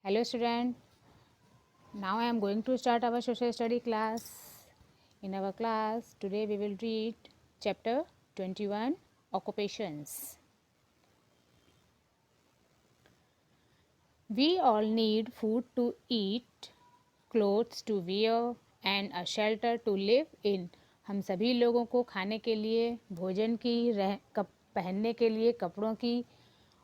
Hello student, now I am going to start our social study class. In our class today we will read chapter 21 occupations. We all need food to eat, clothes to wear and a shelter to live in. हम सभी लोगों को खाने के लिए, भोजन की, पहनने के लिए कपड़ों की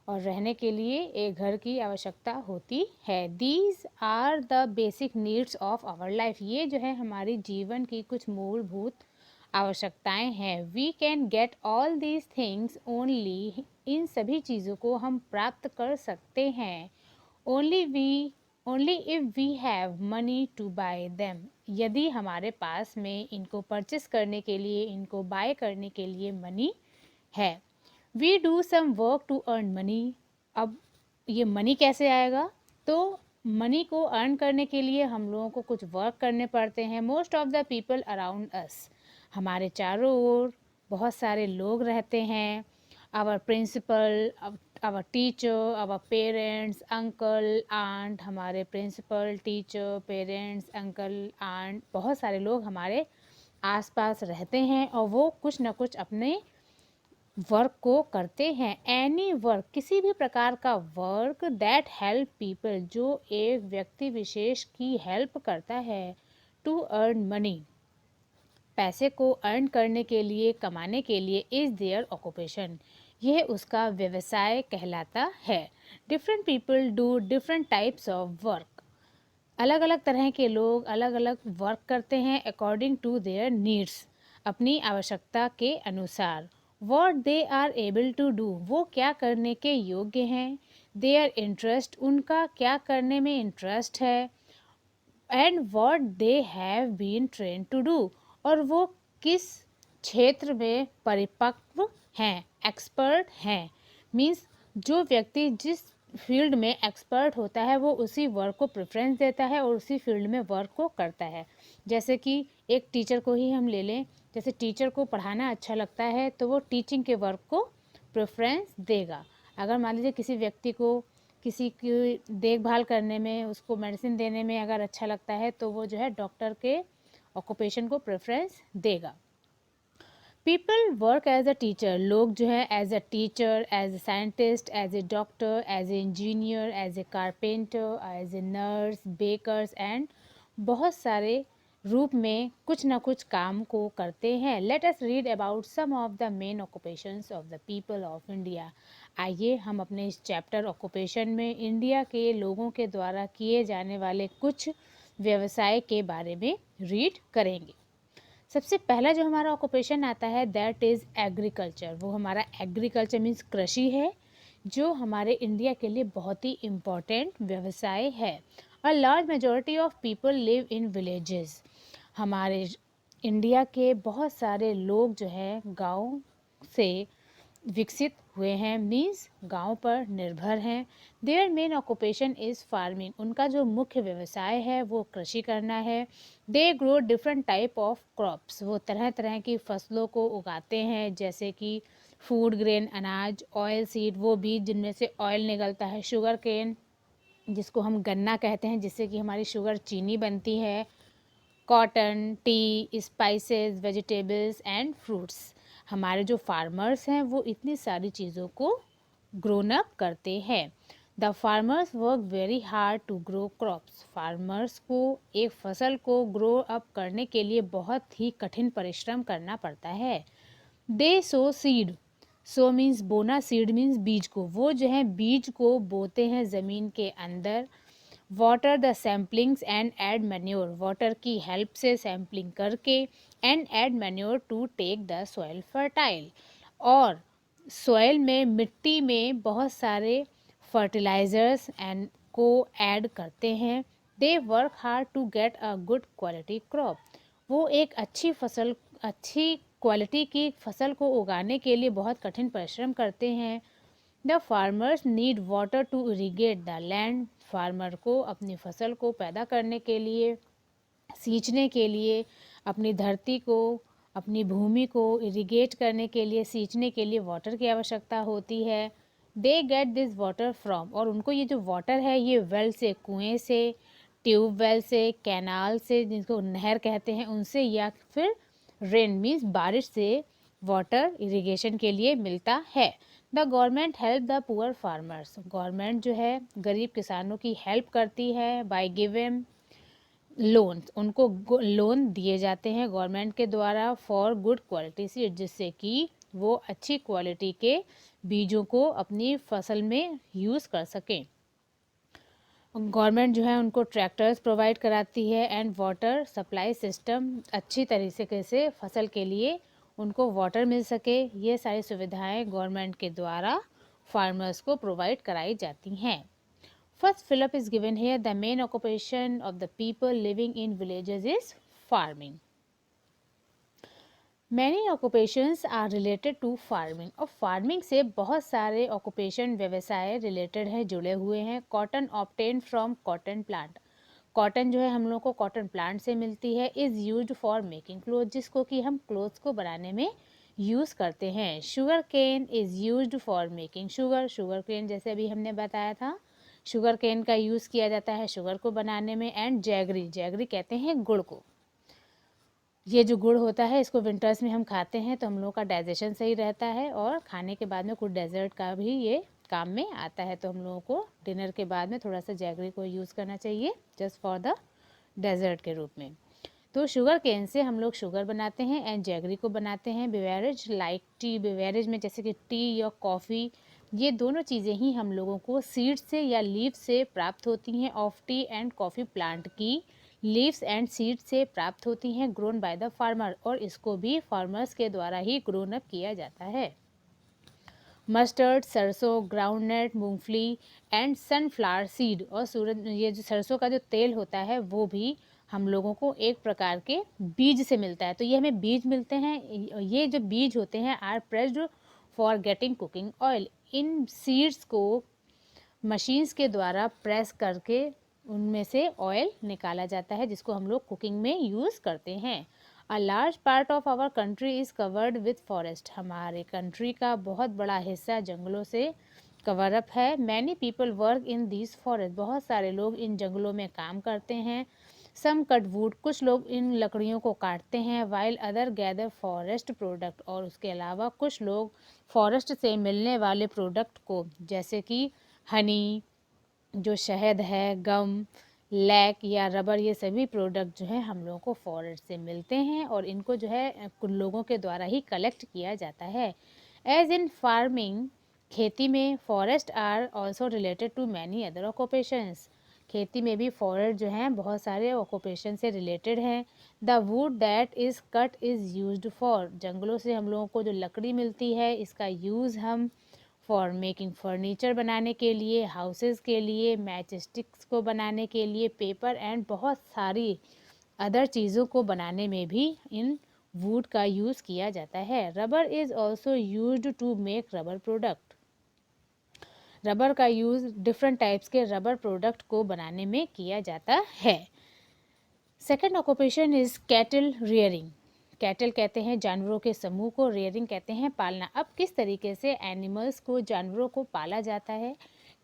और रहने के लिए एक घर की आवश्यकता होती है. These are the basic needs of our life. ये जो है हमारी जीवन की कुछ मूलभूत आवश्यकताएं हैं. We can get all these things only. इन सभी चीज़ों को हम प्राप्त कर सकते हैं only if we have money to buy them. यदि हमारे पास में इनको परचेस करने के लिए, इनको बाय करने के लिए मनी है. We do some work to earn money. अब ये मनी कैसे आएगा? तो मनी को अर्न करने के लिए हम लोगों को कुछ वर्क करने पड़ते हैं. Most of the people around us. हमारे चारों ओर बहुत सारे लोग रहते हैं. Our principal, our teacher, our parents, uncle, aunt. हमारे principal, teacher, parents, uncle, aunt, बहुत सारे लोग हमारे आसपास रहते हैं और वो कुछ ना कुछ अपने वर्क को करते हैं. एनी वर्क, किसी भी प्रकार का वर्क दैट हेल्प पीपल, जो एक व्यक्ति विशेष की हेल्प करता है. टू अर्न मनी, पैसे को अर्न करने के लिए, कमाने के लिए. इज देयर ऑक्यूपेशन, यह उसका व्यवसाय कहलाता है. Different people do different types of work. अलग अलग तरह के लोग अलग अलग वर्क करते हैं अकॉर्डिंग टू देयर नीड्स, अपनी आवश्यकता के अनुसार. What they are able to do, वो क्या करने के योग्य हैं. देयर इंटरेस्ट, उनका क्या करने में इंटरेस्ट है. And what they have been train to do, और वो किस क्षेत्र में परिपक्व हैं, एक्सपर्ट हैं. मीन्स जो व्यक्ति जिस फील्ड में एक्सपर्ट होता है वो उसी वर्क को प्रेफरेंस देता है और उसी फील्ड में वर्क को करता है. जैसे कि एक टीचर को ही हम ले लें. जैसे टीचर को पढ़ाना अच्छा लगता है तो वो टीचिंग के वर्क को प्रेफरेंस देगा. अगर मान लीजिए किसी व्यक्ति को किसी की देखभाल करने में, उसको मेडिसिन देने में अगर अच्छा लगता है तो वो जो है डॉक्टर के ऑक्यूपेशन को प्रेफरेंस देगा. People work as a teacher, लोग जो है as a teacher, as a scientist, as a doctor, as a engineer, as a carpenter, as a nurse, bakers and बहुत सारे रूप में कुछ ना कुछ काम को करते हैं. Let us read about some of the main occupations of the people of India. आइए हम अपने इस चैप्टर ऑक्यूपेशन में इंडिया के लोगों के द्वारा किए जाने वाले कुछ व्यवसाय के बारे में रीड करेंगे. सबसे पहला जो हमारा ऑक्यूपेशन आता है दैट इज़ एग्रीकल्चर. वो हमारा एग्रीकल्चर मीन्स कृषि है, जो हमारे इंडिया के लिए बहुत ही इम्पॉर्टेंट व्यवसाय है. A large majority of people live in villages. हमारे इंडिया के बहुत सारे लोग जो है गाँव से विकसित हुए हैं, मीन्स गांव पर निर्भर हैं. Their main occupation is farming. उनका जो मुख्य व्यवसाय है वो कृषि करना है. They grow different type of crops. वो तरह तरह की फसलों को उगाते हैं, जैसे कि फूड ग्रेन अनाज, ऑयल सीड वो बीज जिनमें से ऑयल निकलता है, शुगर केन जिसको हम गन्ना कहते हैं जिससे कि हमारी शुगर चीनी बनती है, cotton, T, spices, vegetables and fruits. हमारे जो फार्मर्स हैं वो इतनी सारी चीज़ों को ग्रोन अप करते हैं. The farmers work very hard to grow crops. Farmers को एक फसल को ग्रो अप करने के लिए बहुत ही कठिन परिश्रम करना पड़ता है. दे सो सीड. सो मीन्स बोना, सीड मीन्स बीज को. वो जो है बीज को बोते हैं ज़मीन के अंदर. Water the samplings and add manure. Water की हेल्प से सैम्पलिंग करके and add manure to take the soil fertile. और सॉइल में, मिट्टी में बहुत सारे फर्टिलाइजर्स एंड को ऐड करते हैं. They work hard to get a good quality crop. वो एक अच्छी फसल, अच्छी क्वालिटी की फसल को उगाने के लिए बहुत कठिन परिश्रम करते हैं. The farmers need water to irrigate the land. Farmer को अपनी फसल को पैदा करने के लिए, सींचने के लिए, अपनी धरती को, अपनी भूमि को इरीगेट करने के लिए, सींचने के लिए वाटर की आवश्यकता होती है. They get this water from, और उनको ये जो वाटर है ये वेल से, कुएं से, ट्यूब वेल से, कैनाल से जिनको नहर कहते हैं उनसे, या फिर रेन मीन्स बारिश से वाटर इरिगेशन के लिए मिलता है। The government help the poor farmers, government जो है गरीब किसानों की हेल्प करती है बाय गिविंग लोन, उनको लोन दिए जाते हैं गवर्नमेंट के द्वारा फॉर गुड क्वालिटी सीड, जिससे कि वो अच्छी क्वालिटी के बीजों को अपनी फसल में यूज़ कर सकें। गवर्नमेंट जो है उनको ट्रैक्टर्स प्रोवाइड कराती है एंड वाटर सप्लाई सिस्टम, अच्छी तरीके से फसल के लिए उनको वाटर मिल सके, ये सारी सुविधाएं गवर्नमेंट के द्वारा फार्मर्स को प्रोवाइड कराई जाती हैं। First fillip is given here. The main occupation of the people living in villages is farming. Many occupations are related to farming. और फार्मिंग से बहुत सारे ऑक्यूपेशन व्यवसाय रिलेटेड हैं, जुड़े हुए हैं। Cotton obtain from cotton plant, cotton जो है हम लोग को कॉटन प्लांट से मिलती है। Is used for making cloth, जिसको कि हम क्लोथ्स को बनाने में यूज़ करते हैं। Sugar cane is used for making sugar, sugar cane जैसे अभी हमने बताया था, शुगर केन का यूज़ किया जाता है शुगर को बनाने में। एंड जैगरी, जैगरी कहते हैं गुड़ को, ये जो गुड़ होता है इसको विंटर्स में हम खाते हैं तो हम लोग का डाइजेशन सही रहता है, और खाने के बाद में कुछ डेजर्ट का भी ये काम में आता है, तो हम लोगों को डिनर के बाद में थोड़ा सा जैगरी को यूज़ करना चाहिए जस्ट फॉर द डेजर्ट के रूप में। तो शुगर केन से हम लोग शुगर बनाते हैं एंड जैगरी को बनाते हैं। बेवरेज लाइक टी, बेवरेज में जैसे कि टी या कॉफ़ी, ये दोनों चीज़ें ही हम लोगों को सीड से या लीफ से प्राप्त होती हैं। Of T and coffee plant की लीव्स एंड सीड से प्राप्त होती हैं, ग्रोन बाय द फार्मर, और इसको भी फार्मर्स के द्वारा ही ग्रोन अप किया जाता है। मस्टर्ड, सरसों, ग्राउंडनट, मूंगफली एंड सनफ्लावर सीड, और सूरज, ये जो सरसों का जो तेल होता है वो भी हम लोगों को एक प्रकार के बीज से मिलता है। तो ये हमें बीज मिलते हैं, ये जो बीज होते हैं are pressed for getting cooking oil. इन सीड्स को मशीन्स के द्वारा प्रेस करके उनमें से ऑयल निकाला जाता है, जिसको हम लोग कुकिंग में यूज़ करते हैं। A large part of our country is covered with forest, हमारे कंट्री का बहुत बड़ा हिस्सा जंगलों से कवर अप है। Many people work in these forest, बहुत सारे लोग इन जंगलों में काम करते हैं। सम कट वुड, कुछ लोग इन लकड़ियों को काटते हैं। While other gather forest product, और उसके अलावा कुछ लोग फॉरेस्ट से मिलने वाले प्रोडक्ट को, जैसे कि हनी, जो शहद है, गम, लैक या रबर, ये सभी प्रोडक्ट जो है हम लोगों को फॉरेस्ट से मिलते हैं, और इनको जो है कुछ लोगों के द्वारा ही कलेक्ट किया जाता है। एज इन फार्मिंग, खेती में forest are also related to many other occupations, खेती में भी फॉरेस्ट जो हैं बहुत सारे ऑक्यूपेशन से रिलेटेड हैं। The wood that is cut is used for, जंगलों से हम लोगों को जो लकड़ी मिलती है इसका यूज़ हम फॉर मेकिंग फर्नीचर बनाने के लिए, हाउसेस के लिए, मैच स्टिक्स को बनाने के लिए, पेपर एंड बहुत सारी अदर चीज़ों को बनाने में भी इन वुड का यूज़ किया जाता है। Rubber is also used to make rubber product, rubber का यूज़ डिफरेंट टाइप्स के रबर प्रोडक्ट को बनाने में किया जाता है। Second occupation is cattle rearing, cattle कहते हैं जानवरों के समूह को, रेयरिंग कहते हैं पालना। अब किस तरीके से एनिमल्स को, जानवरों को पाला जाता है।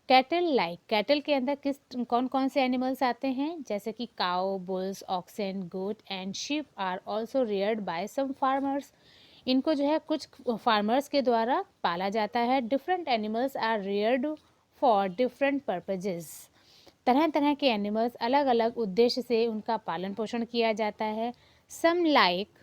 कैटल लाइक, कैटल के अंदर किस कौन कौन से एनिमल्स आते हैं, जैसे कि cow, bulls, oxen, goat and sheep are also reared by some farmers, इनको जो है कुछ फार्मर्स के द्वारा पाला जाता है। Different animals are reared for different purposes, तरह तरह के एनिमल्स अलग अलग उद्देश्य से उनका पालन पोषण किया जाता है। Some like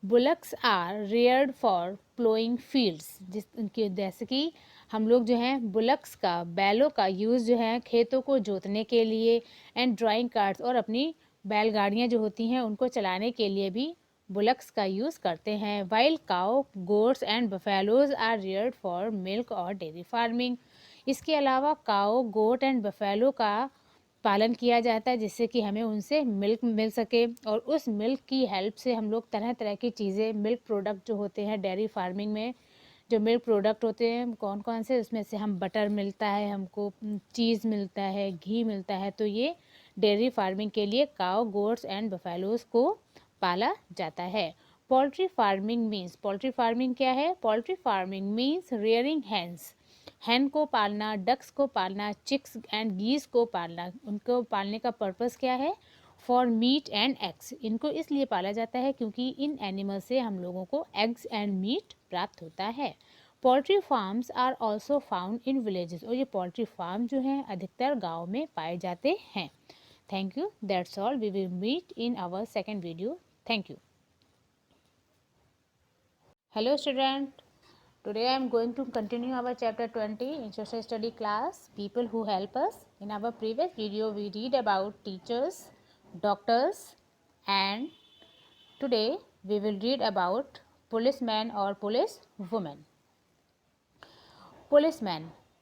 bullocks are reared for ploughing fields, जिसके जैसे कि हम लोग जो हैं बुलक्स का, बैलों का यूज़ जो है खेतों को जोतने के लिए, एंड ड्राइंग कार्ट्स, और अपनी बैलगाड़ियाँ जो होती हैं उनको चलाने के लिए भी बुलक्स का यूज़ करते हैं। While cow, goats and buffaloes are reared for milk और डेयरी फार्मिंग, इसके अलावा काउ, गोट एंड बफेलो का पालन किया जाता है जिससे कि हमें उनसे मिल्क मिल सके, और उस मिल्क की हेल्प से हम लोग तरह तरह की चीज़ें, मिल्क प्रोडक्ट जो होते हैं डेयरी फार्मिंग में, जो मिल्क प्रोडक्ट होते हैं कौन कौन से, उसमें से हम बटर मिलता है, हमको चीज़ मिलता है, घी मिलता है, तो ये डेयरी फार्मिंग के लिए काउ, गोट्स एंड बफेलोज को पाला जाता है। पोल्ट्री फार्मिंग क्या है? Poultry farming means rearing hens, hen को पालना, डक्स को पालना, चिक्स एंड गीस को पालना। उनको पालने का पर्पस क्या है? For meet and eggs. इनको इसलिए पाला जाता है क्योंकि इन एनिमल से हम लोगों को एग्स एंड मीट प्राप्त होता है। Poultry farms are also found in villages, और ये पोल्ट्री फार्म जो हैं अधिकतर गाँव में पाए जाते हैं। Thank you, that's all, we will meet in our second video. Thank you. Hello student, today I am going to continue our chapter 20 in social study class, people who help us. In our previous video we read about teachers, doctors, and today we will read about policeman or police woman.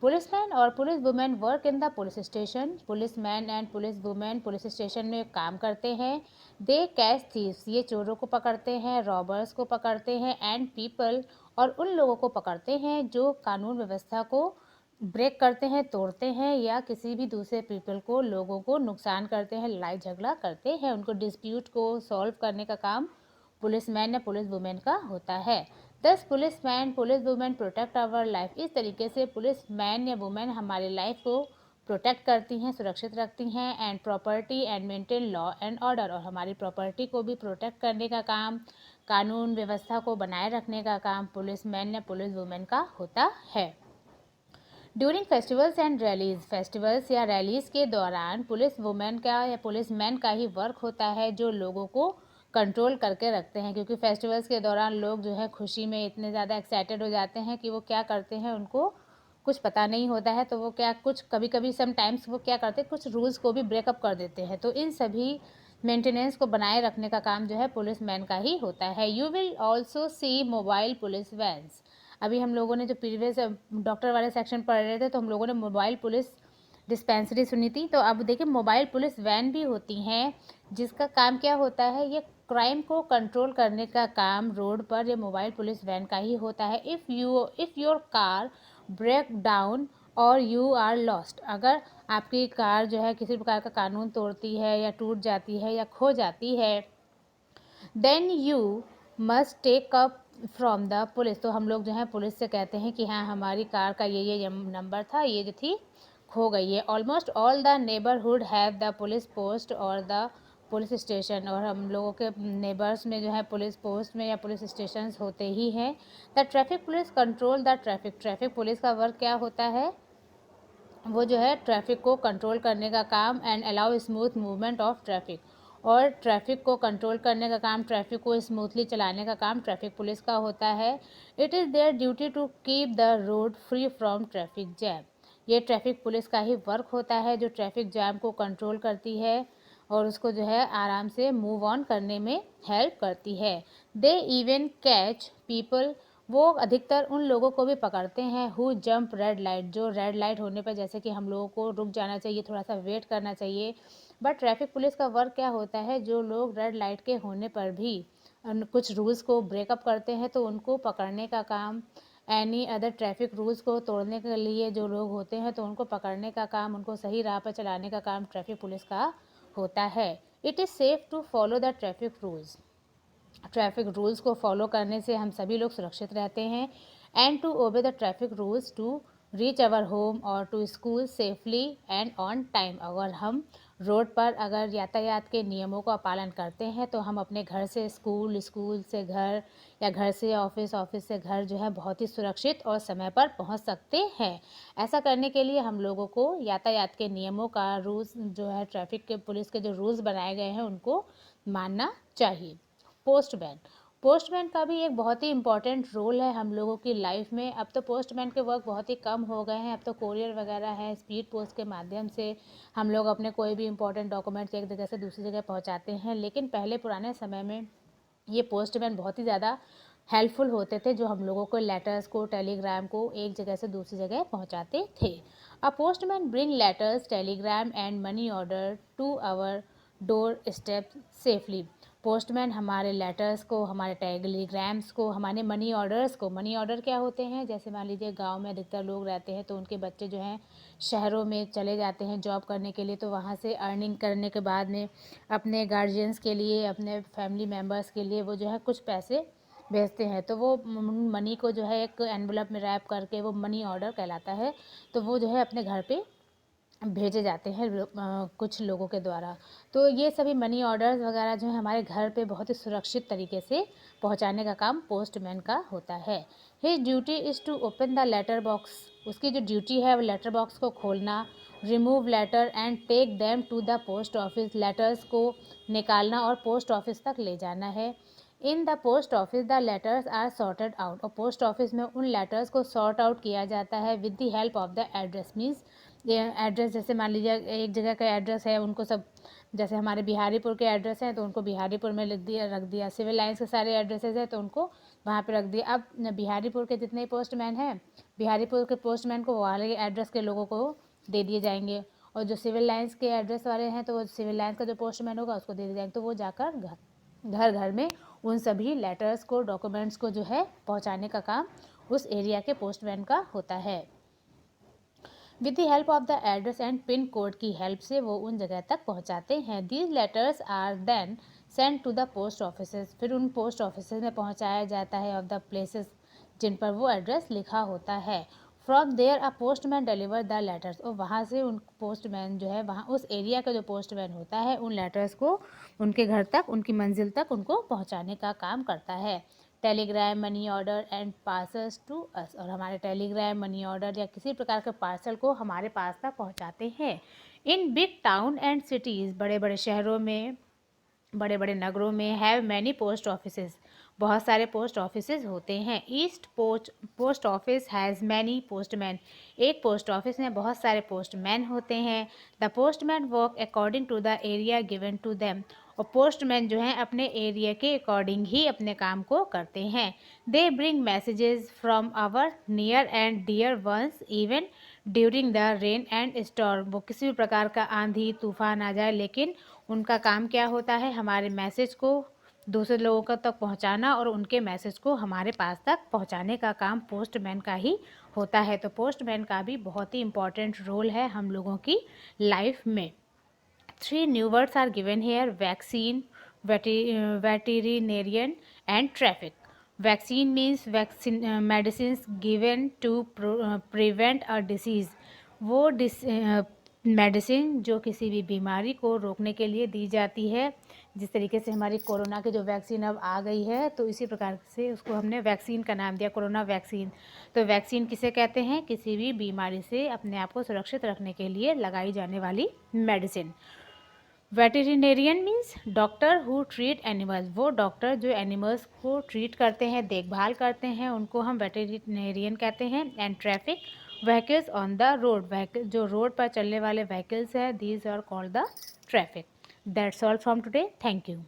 Policeman और police women work in the police station. Policeman and police women police station में काम करते हैं। दे catch thieves, ये चोरों को पकड़ते हैं, रॉबर्स को पकड़ते हैं, एंड पीपल, और उन लोगों को पकड़ते हैं जो कानून व्यवस्था को ब्रेक करते हैं, तोड़ते हैं, या किसी भी दूसरे पीपल को, लोगों को नुकसान करते हैं, लड़ाई झगड़ा करते हैं। उनको डिस्प्यूट को सॉल्व करने का काम पुलिसमैन या पुलिस वुमेन का होता है। Thus policeman police women protect our life, इस तरीके से पुलिसमैन या वुमेन हमारी लाइफ को प्रोटेक्ट करती हैं, सुरक्षित रखती हैं, and property and maintain law and order, और हमारी प्रॉपर्टी को भी प्रोटेक्ट करने का काम, कानून व्यवस्था को बनाए रखने का काम पुलिसमैन या पुलिस वुमेन का होता है। During festivals and rallies, festivals या रैलीज के दौरान पुलिस वुमेन का या पुलिस मैन का ही वर्क होता है जो लोगों को कंट्रोल करके रखते हैं, क्योंकि फेस्टिवल्स के दौरान लोग जो है खुशी में इतने ज़्यादा एक्साइटेड हो जाते हैं कि वो क्या करते हैं उनको कुछ पता नहीं होता है, तो वो क्या कुछ कभी कभी समटाइम्स वो क्या करते हैं, कुछ रूल्स को भी ब्रेकअप कर देते हैं। तो इन सभी मेंटेनेंस को बनाए रखने का काम जो है पुलिस मैन का ही होता है। You will also see mobile police vans, अभी हम लोगों ने जो प्रीवियस डॉक्टर वाले सेक्शन पढ़ रहे थे तो हम लोगों ने मोबाइल पुलिस डिस्पेंसरी सुनी थी, तो अब देखिए मोबाइल पुलिस वैन भी होती हैं जिसका काम क्या होता है, ये क्राइम को कंट्रोल करने का काम रोड पर ये मोबाइल पुलिस वैन का ही होता है। If your car break down और यू आर लॉस्ट, अगर आपकी कार जो है किसी प्रकार का कानून तोड़ती है या टूट जाती है या खो जाती है, then you must take up from the police, तो हम लोग जो है पुलिस से कहते हैं कि हाँ हमारी कार का ये नंबर था, ये जो थी खो गई है। Almost all the neighbourhood have the police post और द पुलिस स्टेशन, और हम लोगों के नेबर्स में जो है पुलिस पोस्ट में या पुलिस स्टेशन होते ही हैं। The traffic police control the traffic, traffic police का वर्क क्या होता है, वो जो है ट्रैफिक को कंट्रोल करने का काम, and allow smooth movement of traffic, और ट्रैफिक को कंट्रोल करने का काम, ट्रैफिक को स्मूथली चलाने का काम ट्रैफिक पुलिस का होता है। It is their duty to keep the road free from traffic jam, ये ट्रैफिक पुलिस का ही वर्क होता है जो ट्रैफिक जैम को कंट्रोल करती है और उसको जो है आराम से मूव ऑन करने में हेल्प करती है। दे इवन कैच पीपल, वो अधिकतर उन लोगों को भी पकड़ते हैं हु जंप रेड लाइट, जो रेड लाइट होने पर जैसे कि हम लोगों को रुक जाना चाहिए, थोड़ा सा वेट करना चाहिए, बट ट्रैफिक पुलिस का वर्क क्या होता है, जो लोग रेड लाइट के होने पर भी कुछ रूल्स को ब्रेकअप करते हैं तो उनको पकड़ने का काम, एनी अदर ट्रैफिक रूल्स को तोड़ने के लिए जो लोग होते हैं तो उनको पकड़ने का काम, उनको सही राह पर चलाने का काम ट्रैफिक पुलिस का होता है। It is safe to follow the traffic rules, traffic rules को फॉलो करने से हम सभी लोग सुरक्षित रहते हैं। And to obey the traffic rules to reach our home और to school safely and on time, अगर हम रोड पर अगर यातायात के नियमों का पालन करते हैं तो हम अपने घर से स्कूल, स्कूल से घर, या घर से ऑफिस, ऑफिस से घर जो है बहुत ही सुरक्षित और समय पर पहुंच सकते हैं। ऐसा करने के लिए हम लोगों को यातायात के नियमों का रूल्स जो है ट्रैफिक के पुलिस के जो रूल्स बनाए गए हैं उनको मानना चाहिए। पोस्टमैन, पोस्टमैन का भी एक बहुत ही इम्पॉर्टेंट रोल है हम लोगों की लाइफ में। अब तो पोस्टमैन के वर्क बहुत ही कम हो गए हैं, अब तो कोरियर वगैरह है, स्पीड पोस्ट के माध्यम से हम लोग अपने कोई भी इम्पोर्टेंट डॉक्यूमेंट्स एक जगह से दूसरी जगह पहुंचाते हैं। लेकिन पहले पुराने समय में ये पोस्टमैन बहुत ही ज़्यादा हेल्पफुल होते थे, जो हम लोगों को लेटर्स को, टेलीग्राम को एक जगह से दूसरी जगह पहुंचाते थे। A postman bring letters, telegram and money order to our doorstep safely, postman हमारे लेटर्स को, हमारे टेलीग्राम्स को, हमारे मनी ऑर्डर्स को, मनी ऑर्डर क्या होते हैं, जैसे मान लीजिए गांव में अधिकतर लोग रहते हैं तो उनके बच्चे जो हैं शहरों में चले जाते हैं जॉब करने के लिए, तो वहाँ से अर्निंग करने के बाद में अपने गार्जियंस के लिए, अपने फैमिली मेम्बर्स के लिए वो जो है कुछ पैसे भेजते हैं, तो वो मनी को जो है एक एनवलप में रैप करके वो मनी ऑर्डर कहलाता है, तो वो जो है अपने घर पे भेजे जाते हैं कुछ लोगों के द्वारा। तो ये सभी मनी ऑर्डर्स वगैरह जो है हमारे घर पे बहुत ही सुरक्षित तरीके से पहुंचाने का काम पोस्टमैन का होता है। His duty is to open the letter box, उसकी जो ड्यूटी है वो लेटर बॉक्स को खोलना, remove letter and take them to the post office, letters को निकालना और पोस्ट ऑफिस तक ले जाना है। In the post office the letters are sorted out, और पोस्ट ऑफिस में उन लेटर्स को सॉर्ट आउट किया जाता है with the help of the address. Means ये एड्रेस, जैसे मान लीजिए एक जगह का एड्रेस है, उनको सब, जैसे हमारे बिहारीपुर के एड्रेस हैं तो उनको बिहारीपुर में लिख दिया, रख दिया। सिविल लाइन्स के सारे एड्रेसेस हैं तो उनको वहाँ पे रख दिया। अब बिहारीपुर के जितने पोस्टमैन हैं, बिहारीपुर के पोस्टमैन को वाले एड्रेस के लोगों को दे दिए जाएंगे, और जो सिविल लाइन्स के एड्रेस वाले हैं तो वो सिविल लाइन्स का जो पोस्टमैन होगा उसको दे दिए जाएंगे, तो वो जाकर घर घर में उन सभी लेटर्स को, डॉक्यूमेंट्स को जो है पहुँचाने का काम उस एरिया के पोस्टमैन का होता है। With the help of the address and pin code की हेल्प से वो उन जगह तक पहुंचाते हैं। These letters are then send to the post offices, फिर उन पोस्ट ऑफिस में पहुंचाया जाता है ऑफ द प्लेसेस जिन पर वो एड्रेस लिखा होता है। From there a postman deliver the letters, और वहाँ से उन पोस्टमैन जो है, वहाँ उस एरिया का जो पोस्टमैन होता है उन लेटर्स को उनके घर तक, उनकी मंजिल तक उनको पहुँचाने का काम करता है। Telegram, money order and parcels to us, और हमारे टेलीग्राम, मनी ऑर्डर या किसी प्रकार के पार्सल को हमारे पास तक पहुंचाते हैं। In big town and cities, बड़े बड़े शहरों में, बड़े बड़े नगरों में, हैव मैनी पोस्ट ऑफिसेज, बहुत सारे पोस्ट ऑफिसेज होते हैं। East post office has many postman, एक पोस्ट ऑफिस में बहुत सारे पोस्टमैन होते हैं। The postman work according to the area given to them, और पोस्टमैन जो हैं अपने एरिया के अकॉर्डिंग ही अपने काम को करते हैं। They bring messages from our near and dear ones even during the rain and storm, वो किसी भी प्रकार का आंधी तूफान आ जाए, लेकिन उनका काम क्या होता है, हमारे मैसेज को दूसरे लोगों तक पहुंचाना और उनके मैसेज को हमारे पास तक पहुंचाने का काम पोस्टमैन का ही होता है। तो पोस्टमैन का भी बहुत ही इम्पॉर्टेंट रोल है हम लोगों की लाइफ में। 3 new words are given here: vaccine, veterinarian and traffic. Vaccine means medicines given to prevent a disease. वो मेडिसिन जो किसी भी बीमारी को रोकने के लिए दी जाती है, जिस तरीके से हमारी कोरोना की जो वैक्सीन अब आ गई है, तो इसी प्रकार से उसको हमने वैक्सीन का नाम दिया, कोरोना वैक्सीन। तो वैक्सीन किसे कहते हैं, किसी भी बीमारी से अपने आप को सुरक्षित रखने के लिए लगाई जाने वाली medicine. Veterinarian means doctor who treat animals, वो डॉक्टर जो एनिमल्स को ट्रीट करते हैं, देखभाल करते हैं, उनको हम वेटेरिनेरियन कहते हैं। And traffic, vehicles on the road, vehicle जो रोड पर चलने वाले व्हीकल्स हैं, these are called the traffic. That's all from today, thank you.